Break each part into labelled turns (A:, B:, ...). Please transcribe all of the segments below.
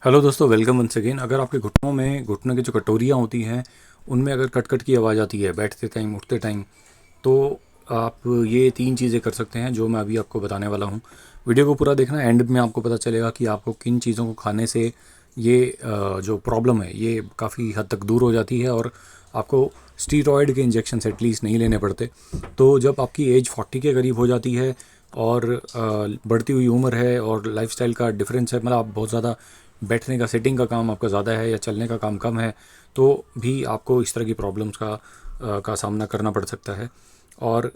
A: Hello दोस्तों, welcome once again. अगर आपके घुटनों में घुटनों की जो कटोरियाँ होती हैं उनमें अगर कट कट की आवाज़ आती है बैठते टाइम उठते टाइम, तो आप ये 3 चीज़ें कर सकते हैं जो मैं अभी आपको बताने वाला हूँ। वीडियो को पूरा देखना, एंड में आपको पता चलेगा कि आपको किन चीज़ों को खाने से ये जो प्रॉब्लम है ये काफ़ी हद तक दूर हो जाती है और आपको स्टीरॉयड के इंजेक्शन एटलीस्ट नहीं लेने पड़ते। तो जब आपकी एज 40 के करीब हो जाती है और बढ़ती हुई उम्र है और लाइफस्टाइल का डिफरेंस है, मतलब आप बहुत ज़्यादा बैठने का, सिटिंग का काम आपका ज़्यादा है या चलने का काम कम है, तो भी आपको इस तरह की प्रॉब्लम्स का सामना करना पड़ सकता है। और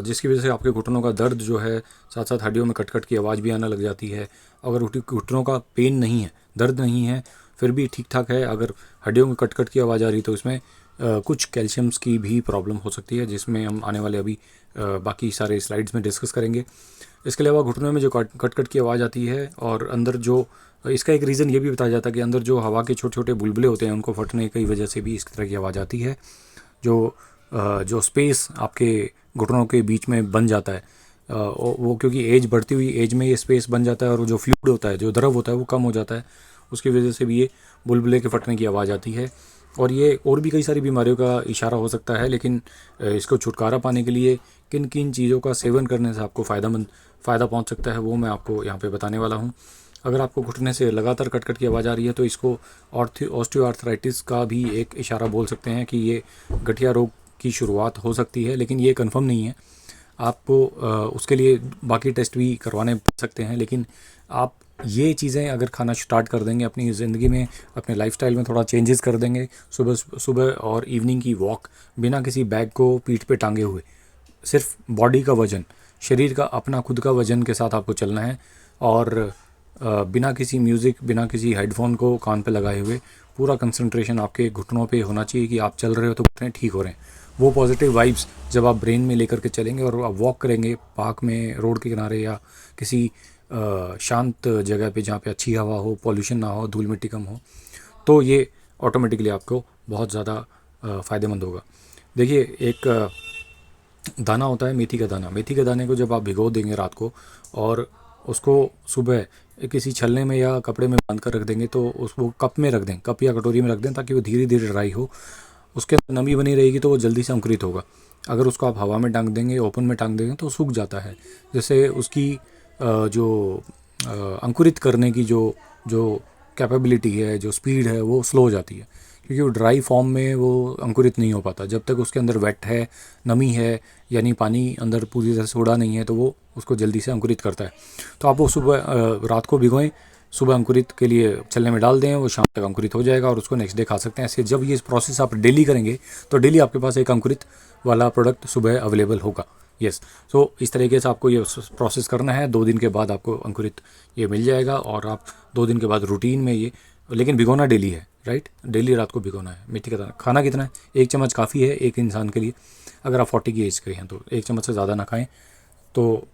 A: जिसकी वजह से आपके घुटनों का दर्द जो है, साथ साथ हड्डियों में कट-कट की आवाज़ भी आने लग जाती है। अगर घुटनों का पेन नहीं है, दर्द नहीं है, फिर भी ठीक-ठाक है, अगर हड्डियों में कट-कट की आवाज़ आ रही तो इसमें कुछ कैल्शियम्स की भी प्रॉब्लम हो सकती है, जिसमें हम आने वाले अभी बाकी सारे स्लाइड्स में डिस्कस करेंगे। इसके अलावा घुटनों में जो कट-कट की आवाज़ आती है और अंदर जो इसका एक रीज़न ये भी बताया जाता है कि अंदर जो हवा के छोटे-छोटे बुलबुले होते हैं उनको फटने की वजह से भी इस तरह की आवाज़ आती है। जो स्पेस आपके घुटनों के बीच में बन जाता है, वो क्योंकि एज बढ़ती हुई एज में ये स्पेस बन जाता है और जो फ्लूइड होता है, जो द्रव होता है वो कम हो जाता है, उसकी वजह से भी ये बुलबुले के फटने की आवाज़ आती है। और ये और भी कई सारी बीमारियों का इशारा हो सकता है, लेकिन इसको छुटकारा पाने के लिए किन किन चीज़ों का सेवन करने से आपको फ़ायदा पहुंच सकता है वो मैं आपको यहाँ पे बताने वाला हूँ। अगर आपको घुटने से लगातार कट-कट की आवाज़ आ रही है तो इसको ऑस्टियोआर्थराइटिस का भी एक इशारा बोल सकते हैं कि ये गठिया रोग की शुरुआत हो सकती है, लेकिन ये कंफर्म नहीं है। आपको उसके लिए बाकी टेस्ट भी करवाने पड़ सकते हैं, लेकिन आप ये चीज़ें अगर खाना स्टार्ट कर देंगे अपनी ज़िंदगी में, अपने लाइफस्टाइल में थोड़ा चेंजेस कर देंगे, सुबह सुबह और इवनिंग की वॉक बिना किसी बैग को पीठ पे टांगे हुए, सिर्फ बॉडी का वज़न, शरीर का अपना खुद का वज़न के साथ आपको चलना है। और बिना किसी म्यूज़िक, बिना किसी हेडफोन को कान पे लगाए हुए पूरा कंसंट्रेशन आपके घुटनों पे होना चाहिए कि आप चल रहे हो तो घुटने ठीक हो रहे हैं। वो पॉजिटिव वाइब्स जब आप ब्रेन में लेकर के चलेंगे और आप वॉक करेंगे पार्क में, रोड के किनारे या किसी शांत जगह पे जहाँ पे अच्छी हवा हो, पॉल्यूशन ना हो, धूल मिट्टी कम हो, तो ये ऑटोमेटिकली आपको बहुत ज़्यादा फ़ायदेमंद होगा। देखिए, एक दाना होता है मेथी का दाना। मेथी के दाने को जब आप भिगो देंगे रात को और उसको सुबह किसी छलने में या कपड़े में बांध कर रख देंगे, तो उसको कप में रख दें, कप या कटोरी में रख दें, ताकि वो धीरे धीरे ड्राई हो। उसके अंदर नमी बनी रहेगी तो वो जल्दी से अंकुरित होगा। अगर उसको आप हवा में टांग देंगे, ओपन में टांग देंगे, तो सूख जाता है। जैसे उसकी जो अंकुरित करने की जो जो कैपेबिलिटी है, जो स्पीड है, वो स्लो हो जाती है, क्योंकि वो ड्राई फॉर्म में वो अंकुरित नहीं हो पाता। जब तक उसके अंदर वेट है, नमी है, यानी पानी अंदर पूरी तरह से उड़ा नहीं है, तो वो उसको जल्दी से अंकुरित करता है। तो आप वो सुबह रात को भिगोएं, सुबह अंकुरित के लिए चलने में डाल दें, वो शाम तक अंकुरित हो जाएगा और उसको नेक्स्ट डे खा सकते हैं। ऐसे जब ये प्रोसेस आप डेली करेंगे तो डेली आपके पास एक अंकुरित वाला प्रोडक्ट सुबह अवेलेबल होगा। यस। सो इस तरीके से आपको ये प्रोसेस करना है। 2 दिन के बाद आपको अंकुरित ये मिल जाएगा और आप 2 दिन के बाद रूटीन में ये, लेकिन भिगोना डेली है, राइट? डेली रात को भिगोना है मेथी का दाना। खाना कितना है? 1 चम्मच काफ़ी है एक इंसान के लिए। अगर आप 40 की एज के हैं तो 1 चम्मच से ज़्यादा ना खाएं, तो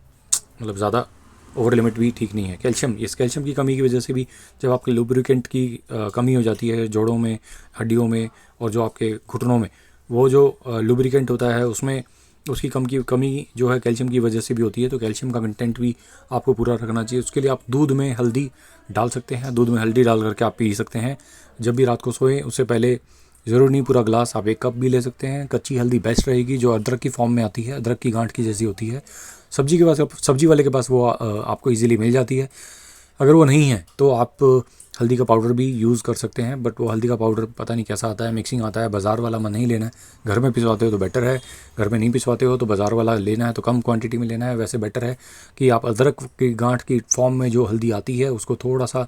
A: मतलब ज़्यादा ओवर लिमिट भी ठीक नहीं है। कैल्शियम, इस कैल्शियम की कमी की वजह से भी जब आपके लुब्रिकेंट की कमी हो जाती है जोड़ों में, हड्डियों में और जो आपके घुटनों में, वो जो लुब्रिकेंट होता है उसमें उसकी कमी जो है कैल्शियम की वजह से भी होती है। तो कैल्शियम का कंटेंट भी आपको पूरा रखना चाहिए। उसके लिए आप दूध में हल्दी डाल सकते हैं। दूध में हल्दी डाल करके आप पी सकते हैं जब भी रात को सोएं। उससे पहले ज़रूर नहीं पूरा ग्लास, आप 1 कप भी ले सकते हैं। कच्ची हल्दी बेस्ट रहेगी, जो अदरक की फॉर्म में आती है, अदरक की गांठ की जैसी होती है। सब्जी वाले के पास वो आपको इजीली मिल जाती है। अगर वो नहीं है तो आप हल्दी का पाउडर भी यूज़ कर सकते हैं, बट वो हल्दी का पाउडर पता नहीं कैसा आता है, मिक्सिंग आता है, बाज़ार वाला मन नहीं लेना है। घर में पिसवाते हो तो बेटर है, घर में नहीं पिसवाते हो तो बाज़ार वाला लेना है तो कम क्वांटिटी में लेना है। वैसे बेटर है कि आप अदरक की गांठ की फॉर्म में जो हल्दी आती है उसको थोड़ा सा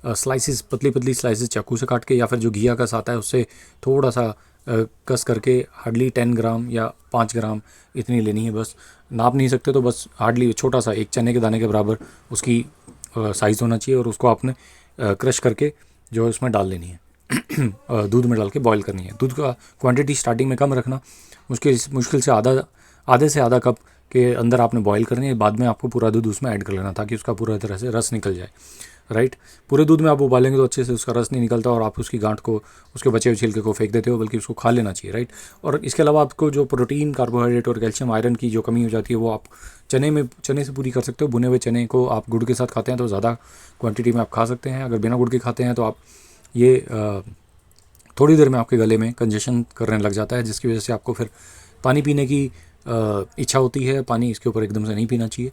A: स्लाइसिस, पतली पतली स्लाइसिस चाकू से काट के, या फिर जो घिया कस आता है उससे थोड़ा सा कस करके, हार्डली 10 ग्राम या 5 ग्राम इतनी लेनी है बस। नाप नहीं सकते तो बस हार्डली छोटा सा, एक चने के दाने के बराबर उसकी साइज़ होना चाहिए, और उसको आपने क्रश करके जो है उसमें डाल लेनी है। दूध में डाल के बॉईल करनी है। दूध का क्वांटिटी स्टार्टिंग में कम रखना, मुश्किल से आधे से आधा कप के अंदर आपने बॉईल करनी है। बाद में आपको पूरा दूध उसमें ऐड कर लेना ताकि उसका पूरा तरह से रस निकल जाए। राइट। पूरे दूध में आप उबालेंगे तो अच्छे से उसका रस नहीं निकलता और आप उसकी गांठ को, उसके बचे हुए छिलके को फेंक देते हो, बल्कि उसको खा लेना चाहिए, राइट। और इसके अलावा आपको जो प्रोटीन, कार्बोहाइड्रेट और कैल्शियम, आयरन की जो कमी हो जाती है वो आप चने से पूरी कर सकते हो। भुने हुए चने को आप गुड़ के साथ खाते हैं तो ज़्यादा क्वांटिटी में आप खा सकते हैं। अगर बिना गुड़ के खाते हैं तो आप ये थोड़ी देर में आपके गले में कंजेशन करने लग जाता है, जिसकी वजह से आपको फिर पानी पीने की इच्छा होती है। पानी इसके ऊपर एकदम से नहीं पीना चाहिए।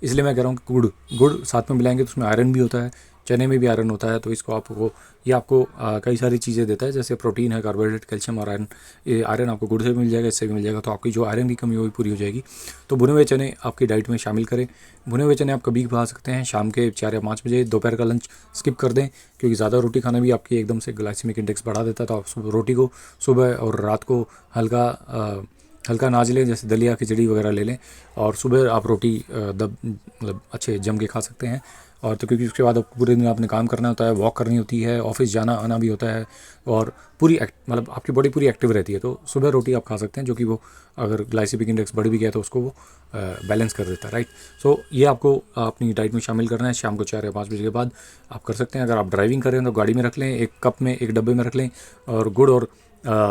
A: इसलिए मैं कह रहा हूँ कि गुड़ साथ में मिलाएंगे तो उसमें आयरन भी होता है, चने में भी आयरन होता है, तो इसको आपको, ये आपको कई सारी चीज़ें देता है, जैसे प्रोटीन है, कार्बोहाइड्रेट, कैल्शियम और आयरन। ये आयरन आपको गुड़ से भी मिल जाएगा, इससे भी मिल जाएगा, तो आपकी जो आयरन की कमी है वो भी पूरी हो जाएगी। तो भुने हुए चने आपकी डाइट में शामिल करें। भुने हुए चने आप कभी भी खा सकते हैं, शाम के 4 या 5 बजे। दोपहर का लंच स्किप कर दें, क्योंकि ज़्यादा रोटी खाना भी आपकी एकदम से ग्लाइसेमिक इंडेक्स बढ़ा देता है। तो आप रोटी को सुबह और रात को हल्का अनाज लें, जैसे दलिया, खिचड़ी वगैरह ले लें, और सुबह आप रोटी मतलब अच्छे जम के खा सकते हैं। और तो क्योंकि उसके बाद पूरे दिन आपने काम करना होता है, वॉक करनी होती है, ऑफिस जाना आना भी होता है, और पूरी मतलब आपकी बॉडी पूरी एक्टिव रहती है। तो सुबह रोटी आप खा सकते हैं, जो कि वो अगर ग्लाइसेमिक इंडेक्स बढ़ भी गया तो उसको वो बैलेंस कर देता है, राइट। सो ये आपको अपनी डाइट में शामिल करना है। शाम को 4 या 5 बजे के बाद आप कर सकते हैं। अगर आप ड्राइविंग करें तो गाड़ी में रख लें, एक कप में, एक डब्बे में रख लें, और गुड़ और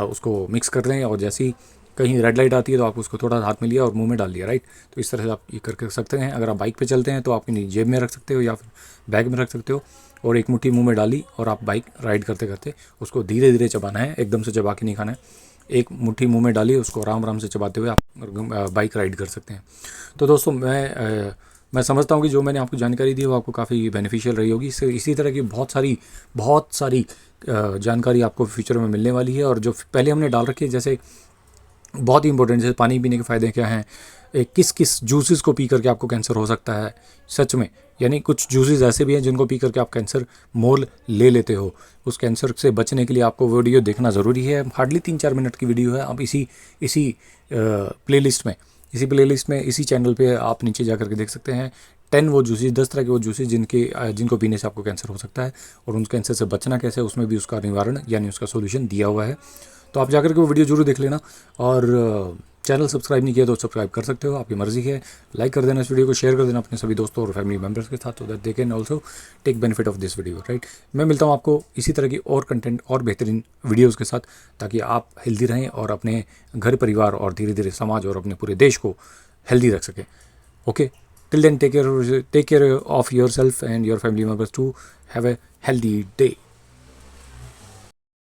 A: उसको मिक्स कर लें, और जैसे ही कहीं रेड लाइट आती है तो आप उसको थोड़ा हाथ में लिया और मुंह में डाल लिया, राइट। तो इस तरह से आप ये कर सकते हैं। अगर आप बाइक पे चलते हैं तो आप अपनी जेब में रख सकते हो या फिर बैग में रख सकते हो, और एक मुट्ठी मुंह में डाली और आप बाइक राइड करते करते उसको धीरे धीरे चबाना है, एकदम से चबा के नहीं खाना है। एक मुट्ठी मुंह में डाली, उसको आराम आराम से चबाते हुए आप बाइक राइड कर सकते हैं। तो दोस्तों मैं समझता हूँ कि जो मैंने आपको जानकारी दी है वो आपको काफ़ी बेनिफिशियल रही होगी। इससे इसी तरह की बहुत सारी जानकारी आपको फ्यूचर में मिलने वाली है। और जो पहले हमने डाल रखी है, जैसे बहुत ही इंपॉर्टेंट, जैसे पानी पीने के फ़ायदे क्या हैं, किस किस जूसेस को पी करके आपको कैंसर हो सकता है सच में। यानी कुछ जूसेस ऐसे भी हैं जिनको पी करके आप कैंसर मोल ले लेते हो। उस कैंसर से बचने के लिए आपको वीडियो देखना ज़रूरी है। हार्डली 3-4 मिनट की वीडियो है। आप इसी प्लेलिस्ट में इसी चैनल पे आप नीचे जा करके देख सकते हैं 10 तरह के वो जूसेस जिनको पीने से आपको कैंसर हो सकता है, और उन कैंसर से बचना कैसे, उसमें भी उसका निवारण यानी उसका सोल्यूशन दिया हुआ है। तो आप जाकर के वो वीडियो जरूर देख लेना। और चैनल सब्सक्राइब नहीं किया तो सब्सक्राइब कर सकते हो, आपकी मर्ज़ी है। लाइक कर देना इस वीडियो को, शेयर कर देना अपने सभी दोस्तों और फैमिली मेम्बर्स के साथ, so that they can also take benefit of this video, right. मैं मिलता हूँ आपको इसी तरह की और कंटेंट और बेहतरीन वीडियोज़ के साथ, ताकि आप हेल्दी रहें और अपने घर परिवार और धीरे धीरे समाज और अपने पूरे देश को हेल्दी रख सकें। Okay, till then take care of your self and your family members to have a healthy day.